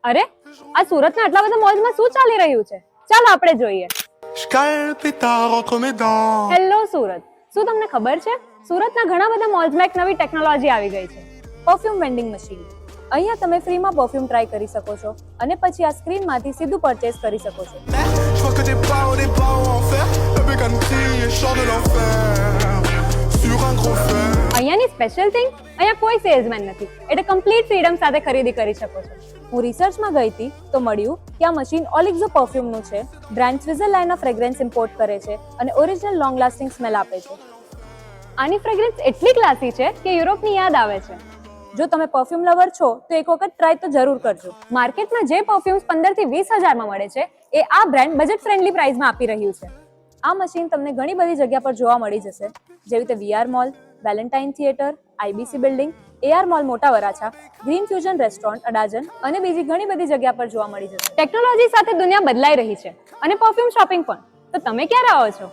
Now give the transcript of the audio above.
અરે આ સુરતના આટલા બધા મોલ્સમાં શું ચાલી રહ્યું છે? ચાલો આપણે જોઈએ. હેલો સુરત, શું તમને ખબર છે સુરતના ઘણા બધા મોલ્સમાં એક નવી ટેકનોલોજી આવી ગઈ છે, પરફ્યુમ વેન્ડિંગ મશીન. અહીંયા તમે ફ્રીમાં પરફ્યુમ ટ્રાય કરી શકો છો અને પછી આ સ્ક્રીનમાંથી સીધું પરચેસ કરી શકો છો. અહીંયાની સ્પેશિયલ થિંગ, અહીંયા કોઈ સેલ્સમેન નથી, એટલે કમ્પ્લીટ ફ્રીડમ સાથે ખરીદી કરી શકો છો. હું રિસર્ચમાં ગઈ હતી તો મળ્યું કે આ મશીન ઓલિક્ઝો પરફ્યુમનું છે. બ્રાન્ડ સ્વિટ્ઝરલેન્ડના ફ્રેગ્રન્સ ઇમ્પોર્ટ કરે છે અને ઓરિજિનલ લોંગ લાસ્ટિંગ સ્મેલ આપે છે. આની ફ્રેગ્રન્સ એટલી ક્લાસી છે કે યુરોપની યાદ આવે છે. જો તમે પરફ્યુમ લવર છો તો એક વખત ટ્રાય તો જરૂર કરજો. માર્કેટમાં જે પરફ્યુમ્સ 15 થી 20 હજારમાં મળે છે એ આ બ્રાન્ડ બજેટ ફ્રેન્ડલી પ્રાઇસમાં આપી રહ્યું છે. આ મશીન તમને ઘણી બધી જગ્યા પર જોવા મળી જશે, જેવી રીતે VR mall, valentine theatre, IBC building, AR mall મોટા Varachha, green fusion restaurant Adajan અને બીજી ઘણી બધી જગ્યા પર જોવા મળી જશે. ટેકનોલોજી સાથે દુનિયા બદલાઈ રહી છે અને પરફ્યુમ શોપિંગ પણ. તો તમે ક્યારે આવો છો?